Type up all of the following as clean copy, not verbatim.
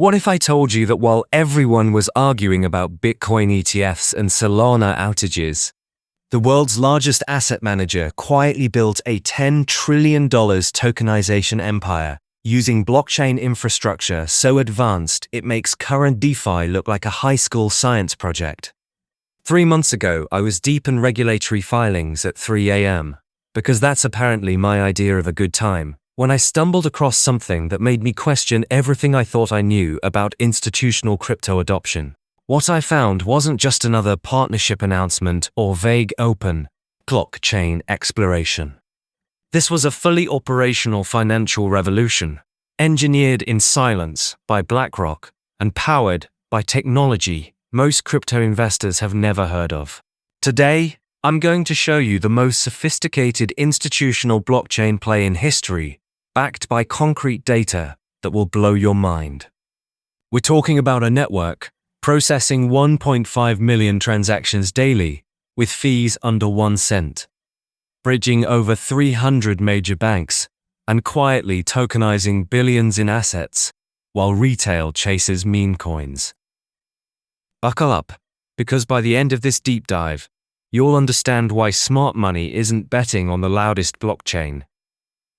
What if I told you that while everyone was arguing about Bitcoin ETFs and Solana outages, the world's largest asset manager quietly built a $10 trillion tokenization empire using blockchain infrastructure so advanced it makes current DeFi look like a high school science project? 3 months ago, I was deep in regulatory filings at 3 a.m., because that's apparently my idea of a good time, when I stumbled across something that made me question everything I thought I knew about institutional crypto adoption. What I found wasn't just another partnership announcement or vague open blockchain exploration. This was a fully operational financial revolution, engineered in silence by BlackRock and powered by technology most crypto investors have never heard of. Today, I'm going to show you the most sophisticated institutional blockchain play in history, backed by concrete data that will blow your mind. We're talking about a network processing 1.5 million transactions daily with fees under 1 cent, bridging over 300 major banks, and quietly tokenizing billions in assets while retail chases meme coins. Buckle up, because by the end of this deep dive, you'll understand why smart money isn't betting on the loudest blockchain.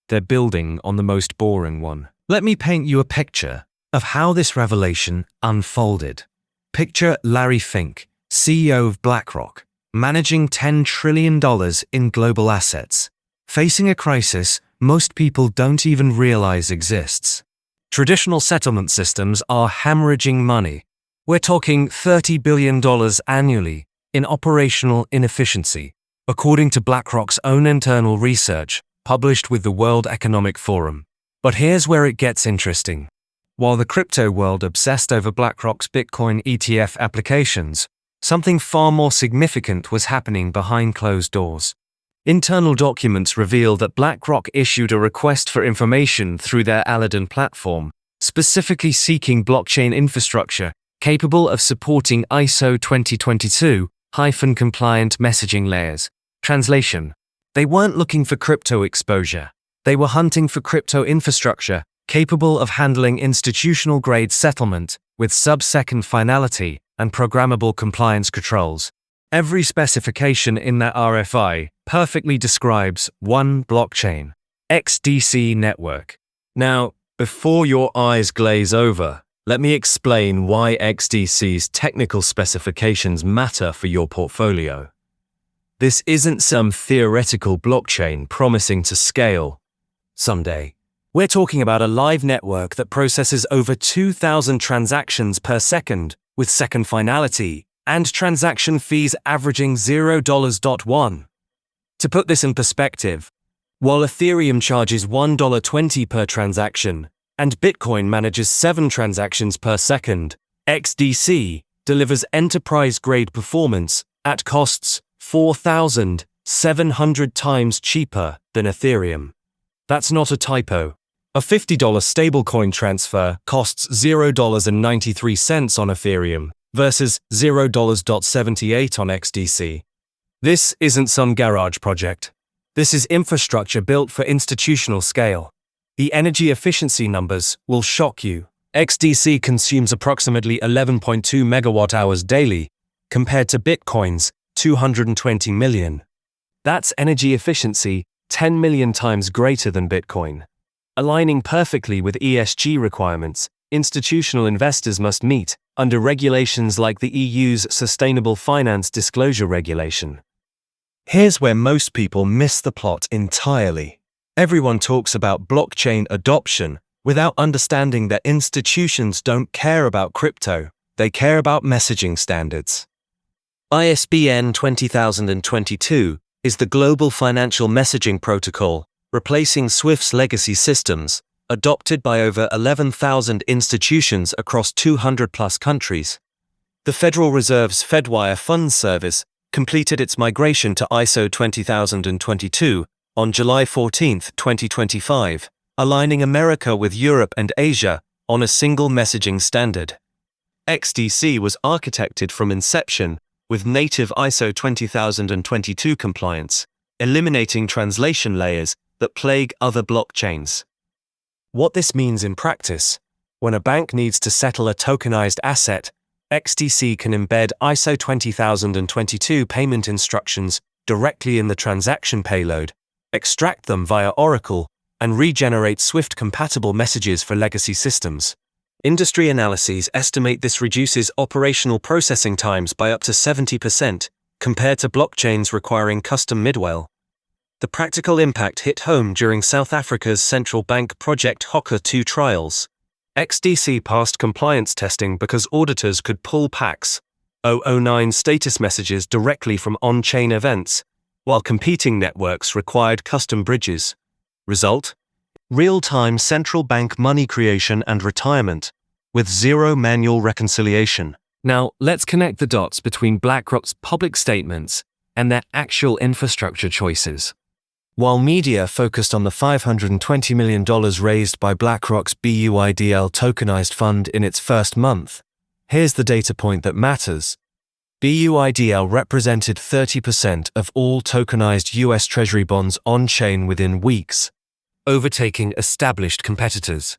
They're building on the most boring one. Let me paint you a picture of how this revelation unfolded. Picture Larry Fink, CEO of BlackRock, managing $10 trillion in global assets, facing a crisis most people don't even realize exists. Traditional settlement systems are hemorrhaging money. We're talking $30 billion annually in operational inefficiency, according to BlackRock's own internal research published with the World Economic Forum. But here's where it gets interesting. While the crypto world obsessed over BlackRock's Bitcoin ETF applications, something far more significant was happening behind closed doors. Internal documents reveal that BlackRock issued a request for information through their Aladdin platform, specifically seeking blockchain infrastructure capable of supporting ISO 2022-compliant messaging layers. Translation: they weren't looking for crypto exposure. They were hunting for crypto infrastructure capable of handling institutional-grade settlement with sub-second finality and programmable compliance controls. Every specification in that RFI perfectly describes one blockchain, XDC network. Now, before your eyes glaze over, let me explain why XDC's technical specifications matter for your portfolio. This isn't some theoretical blockchain promising to scale someday. We're talking about a live network that processes over 2,000 transactions per second with second finality and transaction fees averaging $0.1. To put this in perspective, while Ethereum charges $1.20 per transaction and Bitcoin manages 7 transactions per second, XDC delivers enterprise-grade performance at costs 4,700 times cheaper than Ethereum. That's not a typo. A $50 stablecoin transfer costs $0.93 on Ethereum versus $0.78 on XDC. This isn't some garage project. This is infrastructure built for institutional scale. The energy efficiency numbers will shock you. XDC consumes approximately 11.2 megawatt-hours daily, compared to Bitcoin's 220 million. That's energy efficiency 10 million times greater than Bitcoin. Aligning perfectly with ESG requirements institutional investors must meet under regulations like the EU's Sustainable Finance Disclosure Regulation. Here's where most people miss the plot entirely. Everyone talks about blockchain adoption without understanding that institutions don't care about crypto, they care about messaging standards. ISBN 20022 is the global financial messaging protocol, replacing SWIFT's legacy systems, adopted by over 11,000 institutions across 200-plus countries. The Federal Reserve's Fedwire Funds Service completed its migration to ISO 20022 on July 14, 2025, aligning America with Europe and Asia on a single messaging standard. XDC was architected from inception with native ISO 20022 compliance, eliminating translation layers that plague other blockchains. What this means in practice: When a bank needs to settle a tokenized asset, XDC can embed ISO 20022 payment instructions directly in the transaction payload, extract them via Oracle, and regenerate Swift-compatible messages for legacy systems. Industry analyses estimate this reduces operational processing times by up to 70%, compared to blockchains requiring custom middleware. The practical impact hit home during South Africa's central bank Project Hocker 2 trials. XDC passed compliance testing because auditors could pull PAX 009 status messages directly from on-chain events, while competing networks required custom bridges. Result? Real-time central bank money creation and retirement, with zero manual reconciliation. Now, let's connect the dots between BlackRock's public statements and their actual infrastructure choices. While media focused on the $520 million raised by BlackRock's BUIDL tokenized fund in its first month, here's the data point that matters. BUIDL represented 30% of all tokenized US Treasury bonds on-chain within weeks, overtaking established competitors.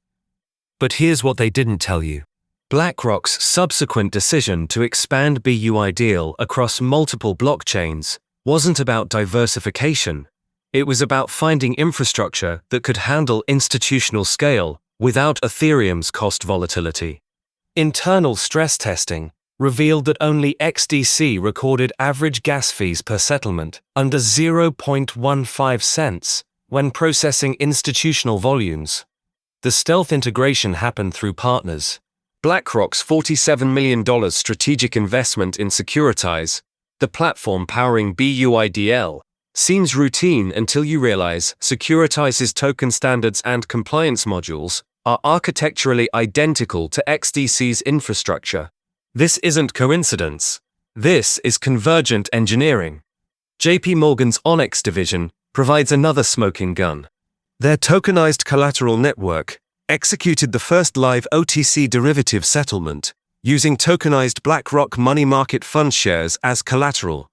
But here's what they didn't tell you. BlackRock's subsequent decision to expand BUIDL across multiple blockchains wasn't about diversification. It was about finding infrastructure that could handle institutional scale without Ethereum's cost volatility. Internal stress testing revealed that only XDC recorded average gas fees per settlement under 0.15 cents when processing institutional volumes. The stealth integration happened through partners. BlackRock's $47 million strategic investment in Securitize, the platform powering BUIDL, seems routine until you realize Securitize's token standards and compliance modules are architecturally identical to XDC's infrastructure. This isn't coincidence. This is convergent engineering. JP Morgan's Onyx division provides another smoking gun. Their tokenized collateral network executed the first live OTC derivative settlement using tokenized BlackRock money market fund shares as collateral.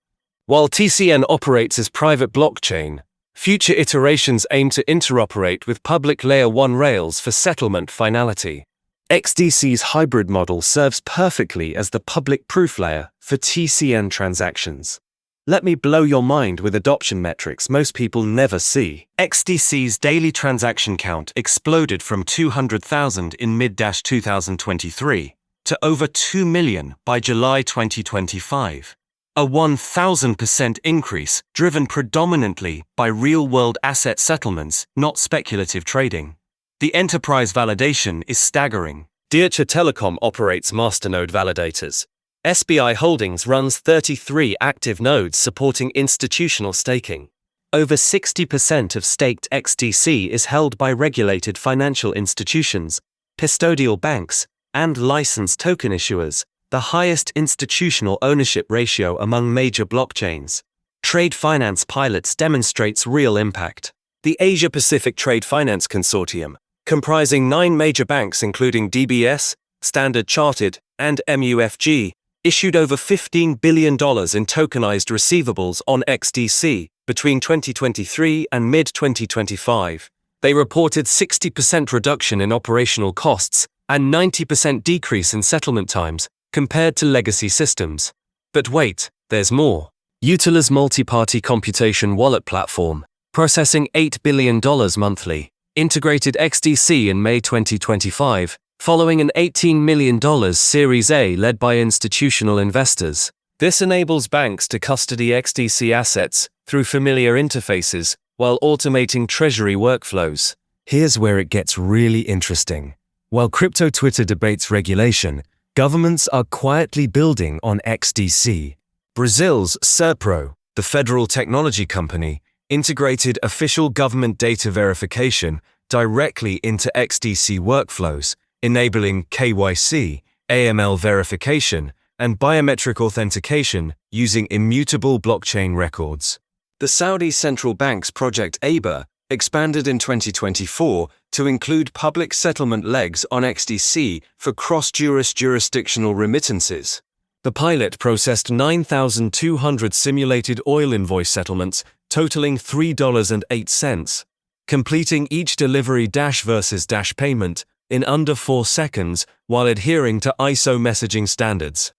While TCN operates as private blockchain, future iterations aim to interoperate with public Layer 1 rails for settlement finality. XDC's hybrid model serves perfectly as the public proof layer for TCN transactions. Let me blow your mind with adoption metrics most people never see. XDC's daily transaction count exploded from 200,000 in mid-2023 to over 2 million by July 2025. A 1,000% increase driven predominantly by real-world asset settlements, not speculative trading. The enterprise validation is staggering. Deutsche Telekom operates masternode validators. SBI Holdings runs 33 active nodes supporting institutional staking. Over 60% of staked XDC is held by regulated financial institutions, custodial banks, and licensed token issuers, the highest institutional ownership ratio among major blockchains. Trade finance pilots demonstrates real impact. The Asia-Pacific Trade Finance Consortium, comprising 9 major banks including DBS, Standard Chartered, and MUFG, issued over $15 billion in tokenized receivables on XDC between 2023 and mid-2025. They reported 60% reduction in operational costs and 90% decrease in settlement times compared to legacy systems. But wait, there's more. Utila's multi-party computation wallet platform, processing $8 billion monthly, integrated XDC in May 2025, following an $18 million Series A led by institutional investors. This enables banks to custody XDC assets through familiar interfaces while automating treasury workflows. Here's where it gets really interesting. While crypto Twitter debates regulation, governments are quietly building on XDC. Brazil's Serpro, the federal technology company, integrated official government data verification directly into XDC workflows, enabling KYC, AML verification, and biometric authentication using immutable blockchain records. The Saudi central bank's Project ABA expanded in 2024 to include public settlement legs on XDC for cross-jurisdictional remittances. The pilot processed 9,200 simulated oil invoice settlements totaling $3.08, completing each delivery dash versus dash payment in under 4 seconds while adhering to ISO messaging standards.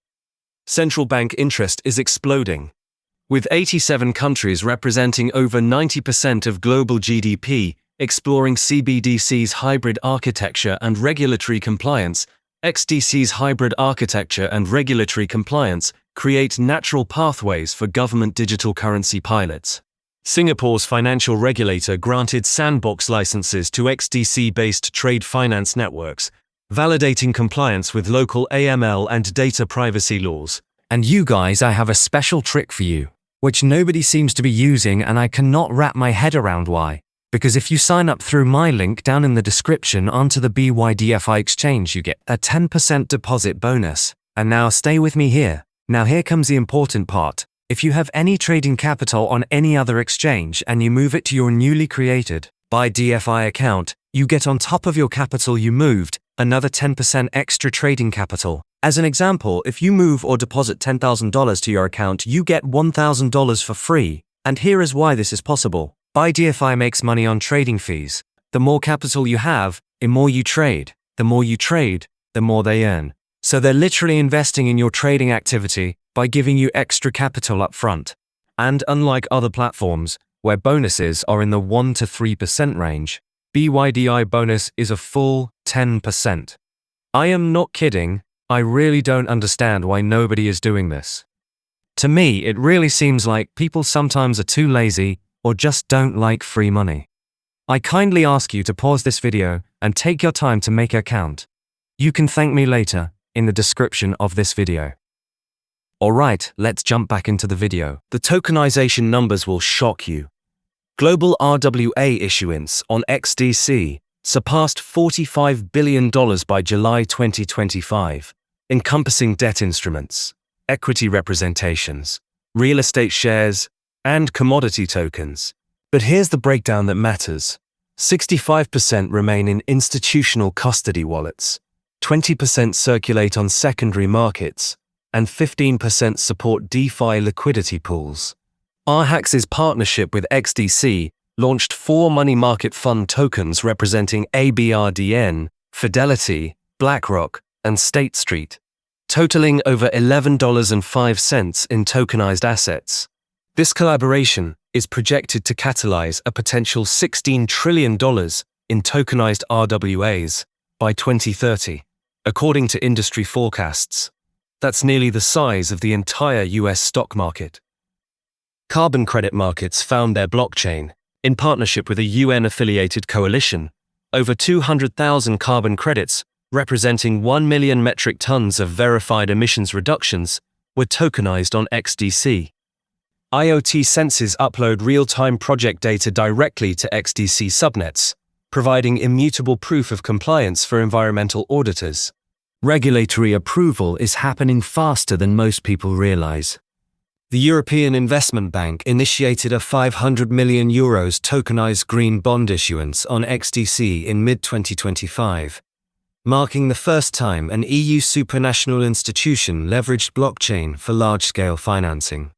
Central bank interest is exploding. With 87 countries representing over 90% of global GDP exploring CBDCs' hybrid architecture and regulatory compliance, XDC's hybrid architecture and regulatory compliance create natural pathways for government digital currency pilots. Singapore's financial regulator granted sandbox licenses to XDC-based trade finance networks, validating compliance with local AML and data privacy laws. And you guys, I have a special trick for you, which nobody seems to be using, and I cannot wrap my head around why. Because if you sign up through my link down in the description onto the BYDFI exchange, you get a 10% deposit bonus. And now stay with me here. Now here comes the important part. If you have any trading capital on any other exchange and you move it to your newly created BYDFI account, you get on top of your capital you moved another 10% extra trading capital. As an example, if you move or deposit $10,000 to your account, you get $1,000 for free. And here is why this is possible. BYDFI makes money on trading fees. The more capital you have, the more you trade. The more you trade, the more they earn. So they're literally investing in your trading activity by giving you extra capital up front. And unlike other platforms, where bonuses are in the 1 to 3% range, BYDI bonus is a full 10%. I am not kidding. I really don't understand why nobody is doing this. To me, it really seems like people sometimes are too lazy or just don't like free money. I kindly ask you to pause this video and take your time to make it count. You can thank me later in the description of this video. Alright, let's jump back into the video. The tokenization numbers will shock you. Global RWA issuance on XDC surpassed $45 billion by July 2025, encompassing debt instruments, equity representations, real estate shares, and commodity tokens. But here's the breakdown that matters. 65% remain in institutional custody wallets, 20% circulate on secondary markets, and 15% support DeFi liquidity pools. Arhax's partnership with XDC launched 4 money market fund tokens representing ABRDN, Fidelity, BlackRock, and State Street, totaling over $11.05 in tokenized assets. This collaboration is projected to catalyze a potential $16 trillion in tokenized RWAs by 2030, according to industry forecasts. That's nearly the size of the entire US stock market. Carbon credit markets found their blockchain, in partnership with a UN-affiliated coalition. Over 200,000 carbon credits, representing 1 million metric tons of verified emissions reductions, were tokenized on XDC. IoT sensors upload real-time project data directly to XDC subnets, providing immutable proof of compliance for environmental auditors. Regulatory approval is happening faster than most people realize. The European Investment Bank initiated a 500 million euros tokenized green bond issuance on XDC in mid-2025, marking the first time an EU supranational institution leveraged blockchain for large-scale financing.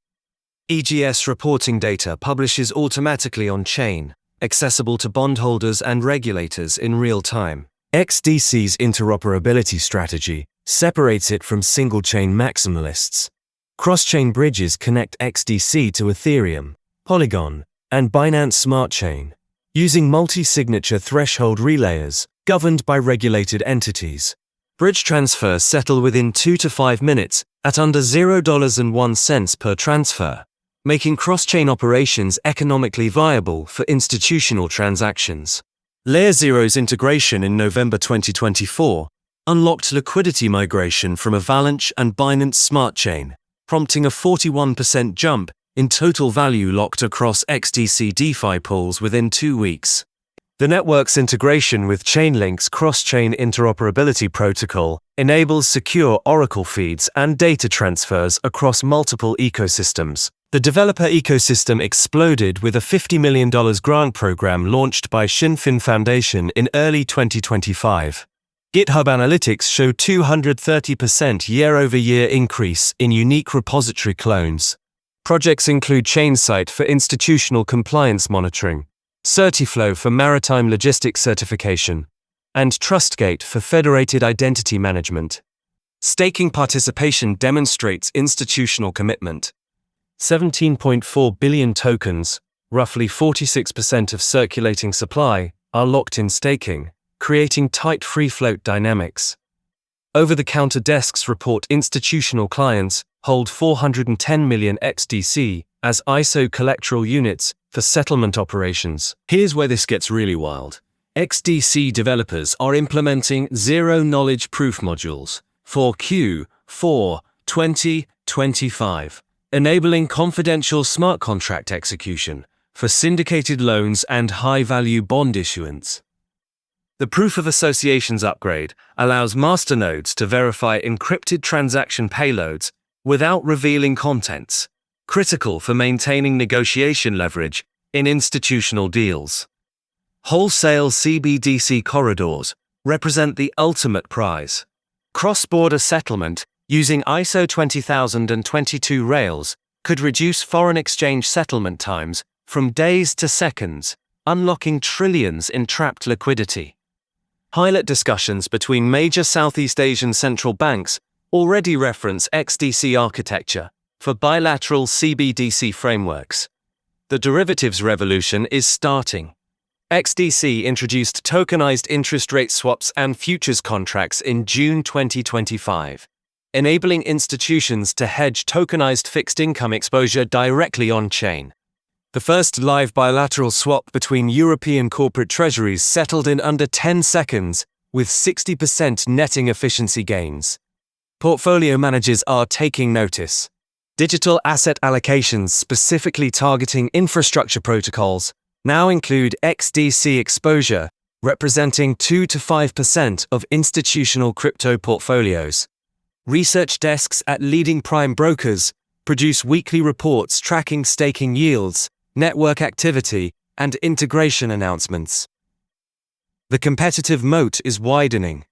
EGS reporting data publishes automatically on-chain, accessible to bondholders and regulators in real time. XDC's interoperability strategy separates it from single-chain maximalists. Cross-chain bridges connect XDC to Ethereum, Polygon, and Binance Smart Chain, using multi-signature threshold relayers governed by regulated entities. Bridge transfers settle within 2 to 5 minutes at under $0.01 per transfer, making cross-chain operations economically viable for institutional transactions. Layer 0's integration in November 2024 unlocked liquidity migration from Avalanche and Binance Smart Chain, prompting a 41% jump in total value locked across XDC DeFi pools within 2 weeks. The network's integration with Chainlink's cross-chain interoperability protocol enables secure Oracle feeds and data transfers across multiple ecosystems. The developer ecosystem exploded with a $50 million grant program launched by Shinfin Foundation in early 2025. GitHub Analytics showed 230% year-over-year increase in unique repository clones. Projects include ChainSight for institutional compliance monitoring, Certiflow for maritime logistics certification, and Trustgate for federated identity management. Staking participation demonstrates institutional commitment. 17.4 billion tokens, roughly 46% of circulating supply, are locked in staking, creating tight free float dynamics. Over-the-counter desks report institutional clients hold 410 million XDC as ISO collateral units for settlement operations. Here's where this gets really wild. XDC developers are implementing zero-knowledge proof modules for Q4 2025, enabling confidential smart contract execution for syndicated loans and high-value bond issuance. The Proof of Associations upgrade allows masternodes to verify encrypted transaction payloads without revealing contents, critical for maintaining negotiation leverage in institutional deals. Wholesale CBDC corridors represent the ultimate prize. Cross-border settlement using ISO 20022 rails could reduce foreign exchange settlement times from days to seconds, unlocking trillions in trapped liquidity. Pilot discussions between major Southeast Asian central banks already reference XDC architecture for bilateral CBDC frameworks. The derivatives revolution is starting. XDC introduced tokenized interest rate swaps and futures contracts in June 2025, enabling institutions to hedge tokenized fixed income exposure directly on-chain. The first live bilateral swap between European corporate treasuries settled in under 10 seconds, with 60% netting efficiency gains. Portfolio managers are taking notice. Digital asset allocations specifically targeting infrastructure protocols now include XDC exposure, representing 2 to 5% of institutional crypto portfolios. Research desks at leading prime brokers produce weekly reports tracking staking yields, network activity, and integration announcements. The competitive moat is widening.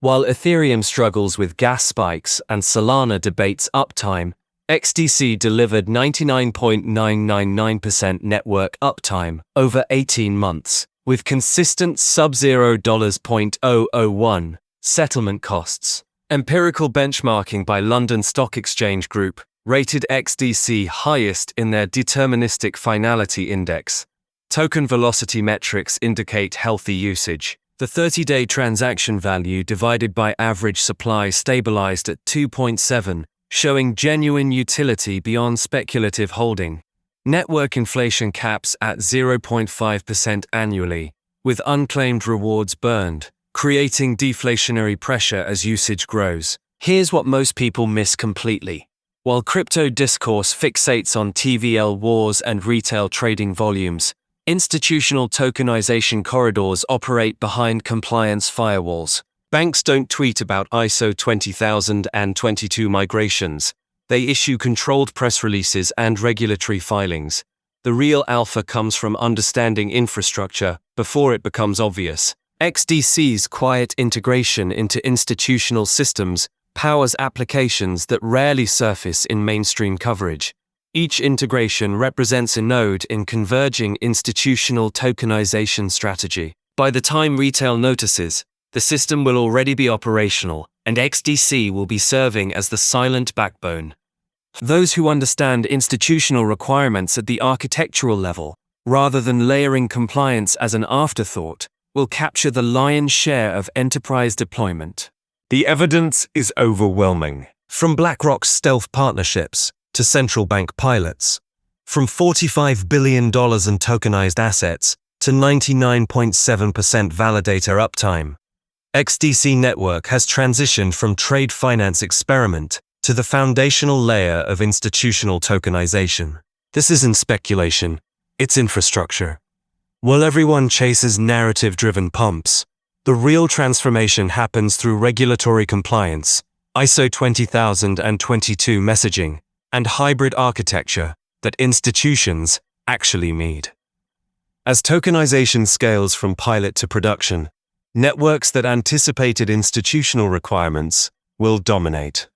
While Ethereum struggles with gas spikes and Solana debates uptime, XDC delivered 99.999% network uptime over 18 months, with consistent sub-$0.001 settlement costs. Empirical benchmarking by London Stock Exchange Group rated XDC highest in their deterministic finality index. Token velocity metrics indicate healthy usage. The 30-day transaction value divided by average supply stabilized at 2.7, showing genuine utility beyond speculative holding. Network inflation caps at 0.5% annually, with unclaimed rewards burned, creating deflationary pressure as usage grows. Here's what most people miss completely. While crypto discourse fixates on TVL wars and retail trading volumes, institutional tokenization corridors operate behind compliance firewalls. Banks don't tweet about ISO 20022 migrations. They issue controlled press releases and regulatory filings. The real alpha comes from understanding infrastructure before it becomes obvious. XDC's quiet integration into institutional systems powers applications that rarely surface in mainstream coverage. Each integration represents a node in converging institutional tokenization strategy. By the time retail notices, the system will already be operational, and XDC will be serving as the silent backbone. Those who understand institutional requirements at the architectural level, rather than layering compliance as an afterthought, will capture the lion's share of enterprise deployment. The evidence is overwhelming. From BlackRock's stealth partnerships to central bank pilots, from $45 billion in tokenized assets to 99.7% validator uptime, XDC Network has transitioned from trade finance experiment to the foundational layer of institutional tokenization. This isn't speculation, it's infrastructure. While everyone chases narrative-driven pumps, the real transformation happens through regulatory compliance, ISO 20022 messaging, and hybrid architecture that institutions actually need. As tokenization scales from pilot to production, networks that anticipated institutional requirements will dominate.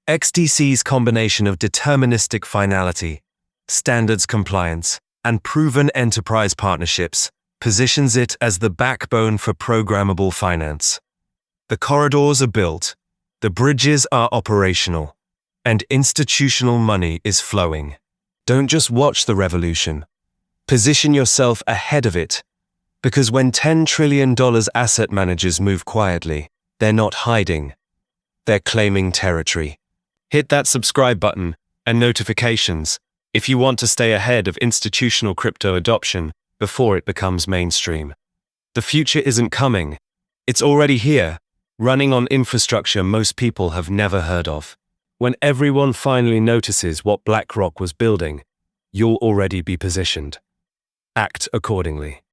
XDC's combination of deterministic finality, standards compliance, and proven enterprise partnerships positions it as the backbone for programmable finance. The corridors are built, the bridges are operational, and institutional money is flowing. Don't just watch the revolution. Position yourself ahead of it, because when $10 trillion asset managers move quietly, they're not hiding. They're claiming territory. Hit that subscribe button and notifications if you want to stay ahead of institutional crypto adoption before it becomes mainstream. The future isn't coming. It's already here, running on infrastructure most people have never heard of. When everyone finally notices what BlackRock was building, you'll already be positioned. Act accordingly.